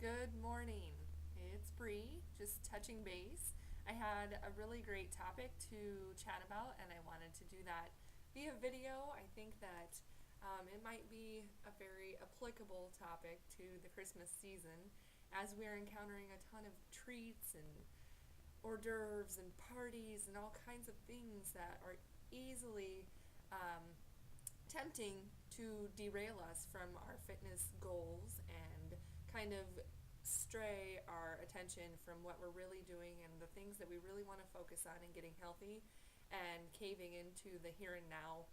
Good morning. It's Bree, just touching base. I had a really great topic to chat about, and I wanted to do that via video. I think that it might be a very applicable topic to the Christmas season as we're encountering a ton of treats and hors d'oeuvres and parties and all kinds of things that are easily um, tempting to derail us from our fitness goals and kind of stray our attention from what we're really doing and the things that we really want to focus on and getting healthy and caving into the here and now.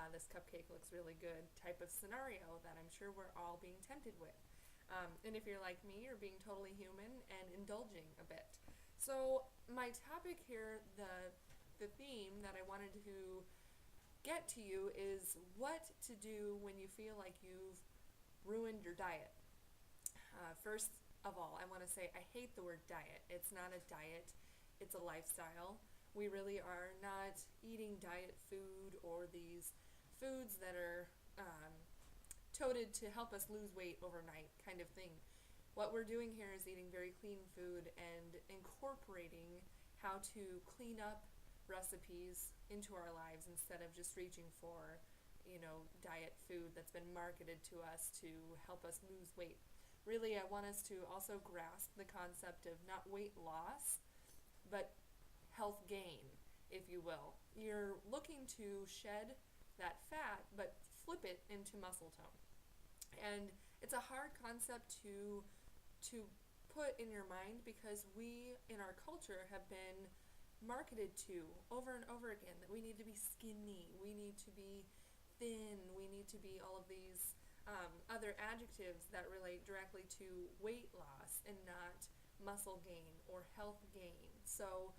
This cupcake looks really good type of scenario that I'm sure we're all being tempted with. And if you're like me, you're being totally human and indulging a bit. So my topic here, the theme that I wanted to get to you is what to do when you feel like you've ruined your diet. First of all, I want to say I hate the word diet. It's not a diet, it's a lifestyle. We really are not eating diet food or these foods that are toted to help us lose weight overnight kind of thing. What we're doing here is eating very clean food and incorporating how to clean up recipes into our lives instead of just reaching for, diet food that's been marketed to us to help us lose weight. Really, I want us to also grasp the concept of not weight loss, but health gain, if you will. You're looking to shed that fat, but flip it into muscle tone. And it's a hard concept to put in your mind because we in our culture have been marketed to over and over again that we need to be skinny, we need to be thin, we need to be all of these other adjectives that relate directly to weight loss and not muscle gain or health gain. So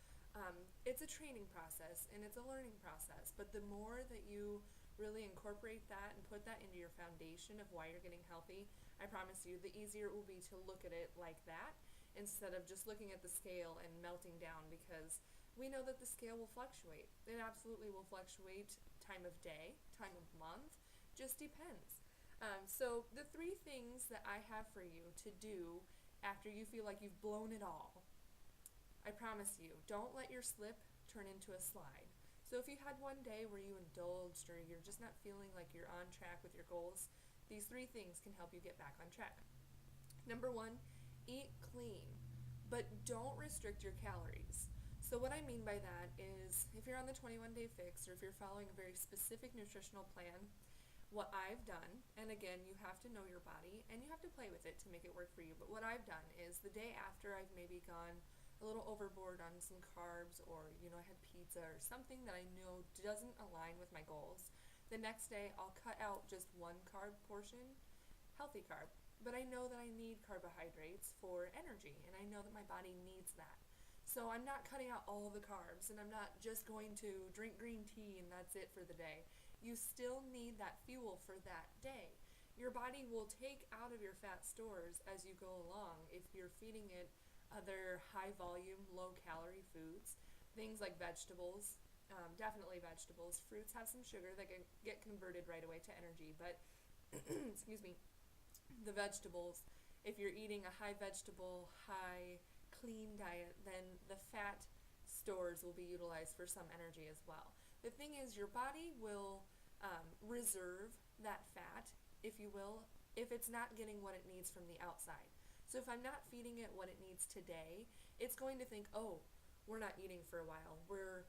it's a training process and it's a learning process, but the more that you really incorporate that and put that into your foundation of why you're getting healthy, I promise you the easier it will be to look at it like that instead of just looking at the scale and melting down, because we know that the scale will fluctuate. It absolutely will fluctuate, time of day, time of month, just depends. So the three things that I have for you to do after you feel like you've blown it all, I promise you, don't let your slip turn into a slide. So if you had one day where you indulged or you're just not feeling like you're on track with your goals, these three things can help you get back on track. Number one, eat clean, but don't restrict your calories. So what I mean by that is if you're on the 21-day fix or if you're following a very specific nutritional plan, what I've done, and again, you have to know your body and you have to play with it to make it work for you, but what I've done is the day after I've maybe gone a little overboard on some carbs or, I had pizza or something that I know doesn't align with my goals, the next day I'll cut out just one carb portion, healthy carb, but I know that I need carbohydrates for energy and I know that my body needs that. So I'm not cutting out all the carbs and I'm not just going to drink green tea and that's it for the day. You still need that fuel for that day. Your body will take out of your fat stores as you go along if you're feeding it other high volume, low calorie foods, things like vegetables, definitely vegetables. Fruits have some sugar that can get converted right away to energy, but excuse me, the vegetables, if you're eating a high vegetable, high clean diet, then the fat stores will be utilized for some energy as well. The thing is, your body will reserve that fat, if you will, if it's not getting what it needs from the outside. So if I'm not feeding it what it needs today, it's going to think, oh, we're not eating for a while. We're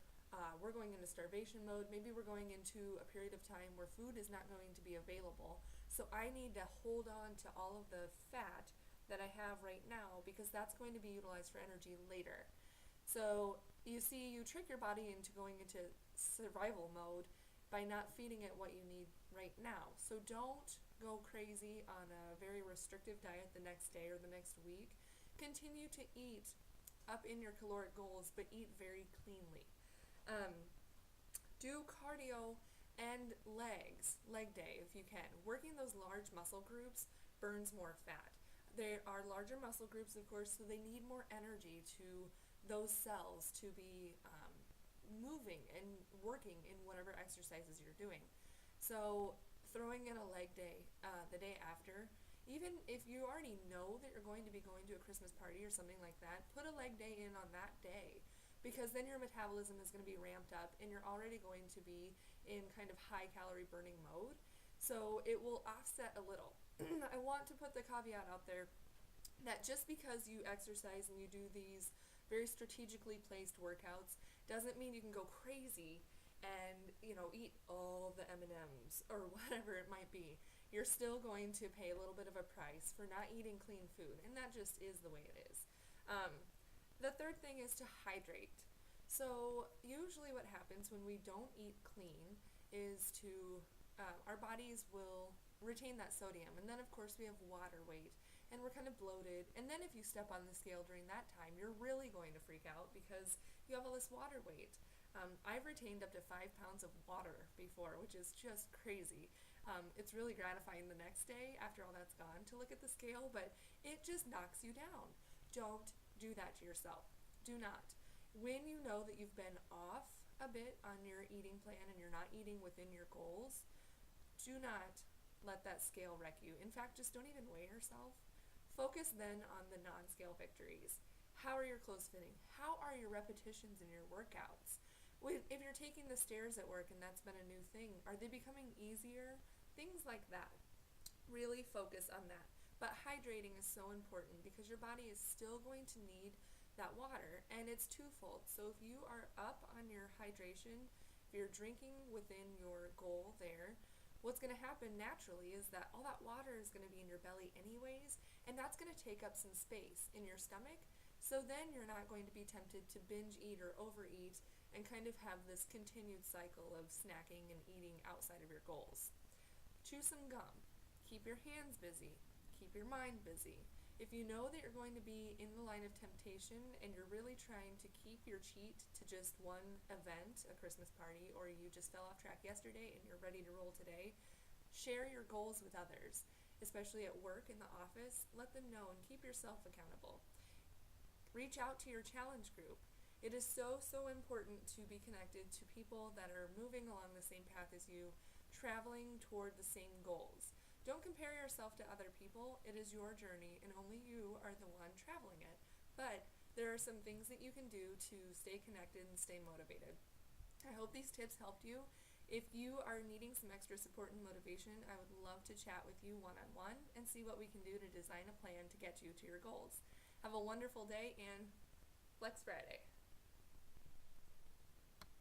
going into starvation mode. Maybe we're going into a period of time where food is not going to be available. So I need to hold on to all of the fat that I have right now because that's going to be utilized for energy later. So you see, you trick your body into going into survival mode by not feeding it what you need right now. So don't go crazy on a very restrictive diet the next day or the next week. Continue to eat up in your caloric goals, but eat very cleanly. Do cardio and leg day if you can. Working those large muscle groups burns more fat. There are larger muscle groups, of course, so they need more energy to those cells to be moving and working in whatever exercises you're doing. So throwing in a leg day the day after Even if you already know that you're going to be going to a Christmas party or something like that, put a leg day in on that day, because then your metabolism is going to be ramped up and you're already going to be in kind of high calorie burning mode. So it will offset a little. I want to put the caveat out there that just because you exercise and you do these very strategically placed workouts doesn't mean you can go crazy and eat all the M&Ms or whatever it might be. You're still going to pay a little bit of a price for not eating clean food, and that just is the way it is. The third thing is to hydrate. So usually what happens when we don't eat clean is our bodies will retain that sodium, and then of course we have water weight and we're kind of bloated, and then if you step on the scale during that time, you're really going to freak out because you have all this water weight. I've retained up to 5 pounds of water before, which is just crazy. It's really gratifying the next day after all that's gone to look at the scale, but it just knocks you down. Don't do that to yourself. Do not. When you know that you've been off a bit on your eating plan and you're not eating within your goals, do not let that scale wreck you. In fact, just don't even weigh yourself. Focus then on the non-scale victories. How are your clothes fitting? How are your repetitions in your workouts? If you're taking the stairs at work and that's been a new thing, are they becoming easier? Things like that. Really focus on that. But hydrating is so important because your body is still going to need that water, and it's twofold. So if you are up on your hydration, if you're drinking within your goal there, what's going to happen naturally is that all that water is going to be in your belly anyways, and that's going to take up some space in your stomach. So then you're not going to be tempted to binge eat or overeat and kind of have this continued cycle of snacking and eating outside of your goals. Chew some gum. Keep your hands busy. Keep your mind busy. If you know that you're going to be in the line of temptation and you're really trying to keep your cheat to just one event, a Christmas party, or you just fell off track yesterday and you're ready to roll today, share your goals with others, especially at work, in the office. Let them know and keep yourself accountable. Reach out to your challenge group. It is so, so important to be connected to people that are moving along the same path as you, traveling toward the same goals. Don't compare yourself to other people. It is your journey, and only you are the one traveling it. But there are some things that you can do to stay connected and stay motivated. I hope these tips helped you. If you are needing some extra support and motivation, I would love to chat with you one-on-one and see what we can do to design a plan to get you to your goals. Have a wonderful day, and Flex Friday.